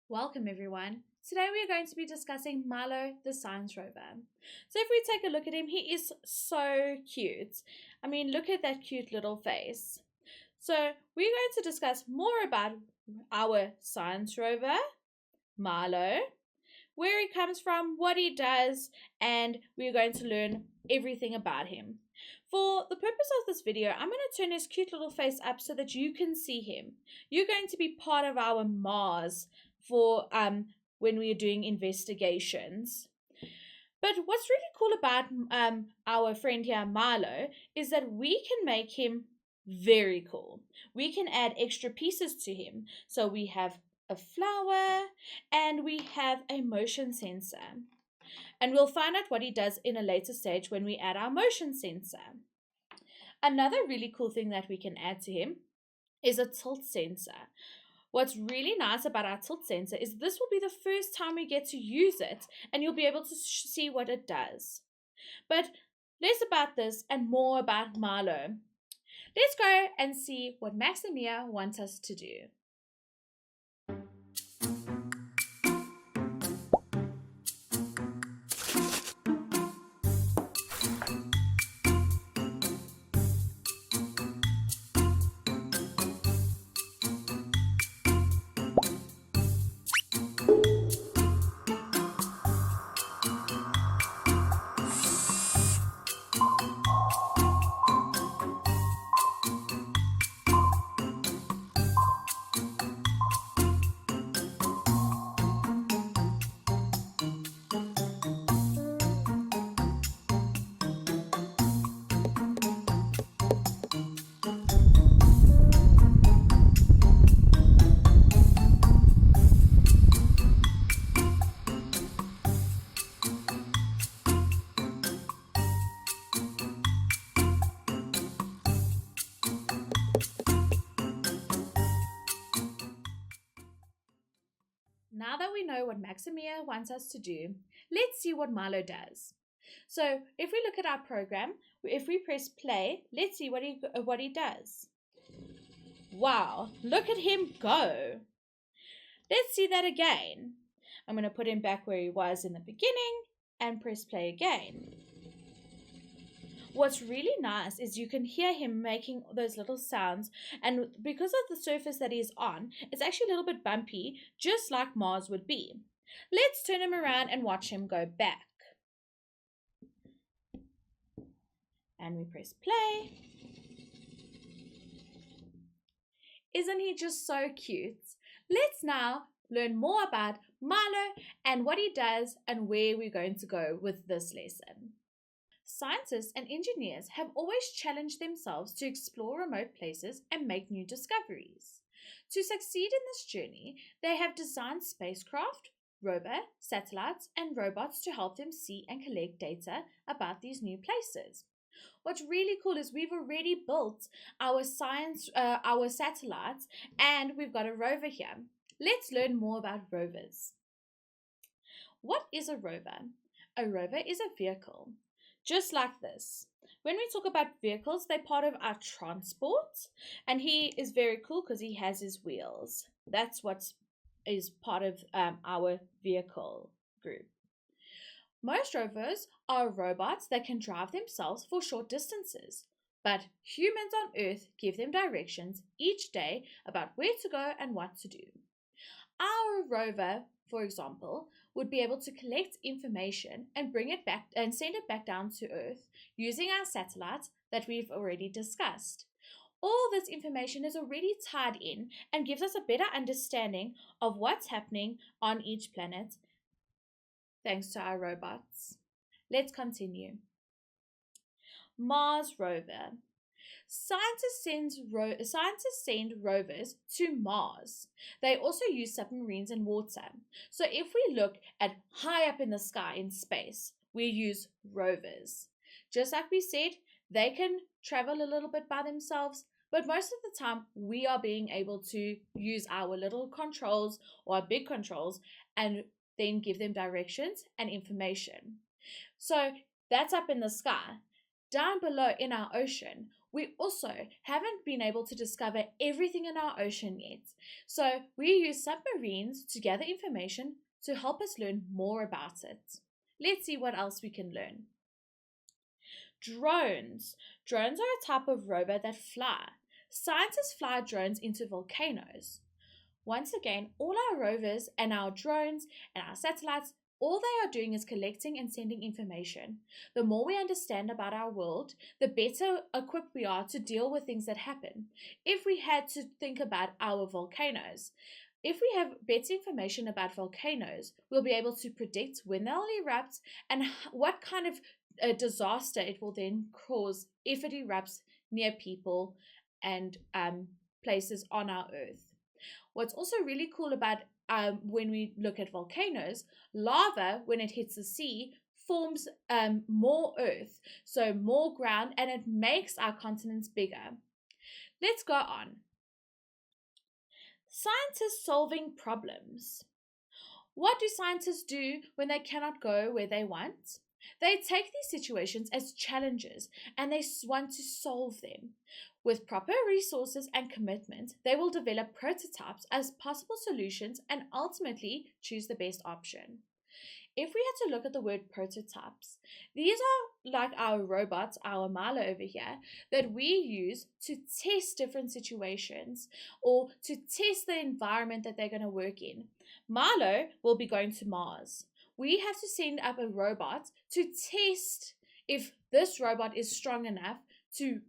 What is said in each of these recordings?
Welcome everyone. Today we are going to be discussing Milo the science rover. So if we take a look at him, he is so cute. I mean, look at that cute little face. So we're going to discuss more about our science rover, Milo, where he comes from, what he does, and we're going to learn everything about him. For the purpose of this video, I'm going to turn his cute little face up so that you can see him. You're going to be part of our Mars for when we are doing investigations. But what's really cool about our friend here, Milo, is that we can make him very cool. We can add extra pieces to him. So we have a flower and we have a motion sensor. And we'll find out what he does in a later stage when we add our motion sensor. Another really cool thing that we can add to him is a tilt sensor. What's really nice about our tilt sensor is this will be the first time we get to use it and you'll be able to see what it does. But less about this and more about Milo. Let's go and see what Max and Mia want us to do. Now that we know what Max and Mia wants us to do, let's see what Milo does. So if we look at our program, if we press play, let's see what he does. Wow, look at him go. Let's see that again. I'm going to put him back where he was in the beginning and press play again. What's really nice is you can hear him making those little sounds, and because of the surface that he's on, it's actually a little bit bumpy, just like Mars would be. Let's turn him around and watch him go back. And we press play. Isn't he just so cute? Let's now learn more about Milo and what he does and where we're going to go with this lesson. Scientists and engineers have always challenged themselves to explore remote places and make new discoveries. To succeed in this journey, they have designed spacecraft, rover, satellites, and robots to help them see and collect data about these new places. What's really cool is we've already built our satellites, and we've got a rover here. Let's learn more about rovers. What is a rover? A rover is a vehicle. Just like this. When we talk about vehicles, they're part of our transport, and he is very cool because he has his wheels. That's what is part of our vehicle group. Most rovers are robots that can drive themselves for short distances, but humans on Earth give them directions each day about where to go and what to do. Our rover, for example, would be able to collect information and bring it back and send it back down to Earth using our satellites that we've already discussed. All this information is already tied in and gives us a better understanding of what's happening on each planet thanks to our robots. Let's continue. Mars rover. Scientists send rovers to Mars. They also use submarines and water. So if we look at high up in the sky in space, we use rovers. Just like we said, they can travel a little bit by themselves, but most of the time we are being able to use our little controls or our big controls and then give them directions and information. So that's up in the sky. Down below in our ocean, We also haven't been able to discover everything in our ocean yet, so we use submarines to gather information to help us learn more about it. Let's see what else we can learn. Drones. Drones are a type of rover that fly. Scientists fly drones into volcanoes. Once again, all our rovers and our drones and our satellites, all they are doing is collecting and sending information. The more we understand about our world, the better equipped we are to deal with things that happen. If we had to think about our volcanoes, if we have better information about volcanoes, we'll be able to predict when they'll erupt and what kind of a disaster it will then cause if it erupts near people and places on our earth. What's also really cool about when we look at volcanoes, lava, when it hits the sea, forms more earth, so more ground, and it makes our continents bigger. Let's go on. Scientists solving problems. What do scientists do when they cannot go where they want? They take these situations as challenges and they want to solve them. With proper resources and commitment, they will develop prototypes as possible solutions and ultimately choose the best option. If we had to look at the word prototypes, these are like our robots, our Milo over here, that we use to test different situations or to test the environment that they're going to work in. Milo will be going to Mars. We have to send up a robot to test if this robot is strong enough to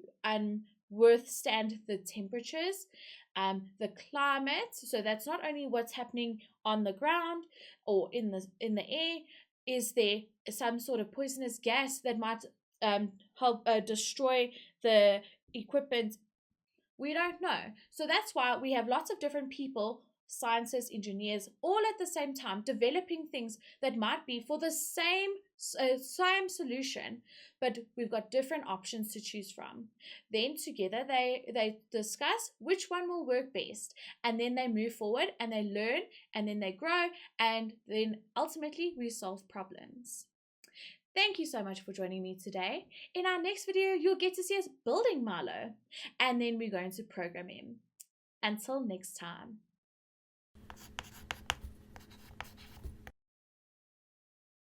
withstand the temperatures, the climate. So that's not only what's happening on the ground or in the air. Is there some sort of poisonous gas that might help destroy the equipment? We don't know. So that's why we have lots of different people, scientists, engineers, all at the same time developing things that might be for the same solution, but we've got different options to choose from. Then together they discuss which one will work best, and then they move forward and they learn and then they grow, and then ultimately we solve problems. Thank you so much for joining me today. In our next video, you'll get to see us building Milo, and then we're going to program him. Until next time.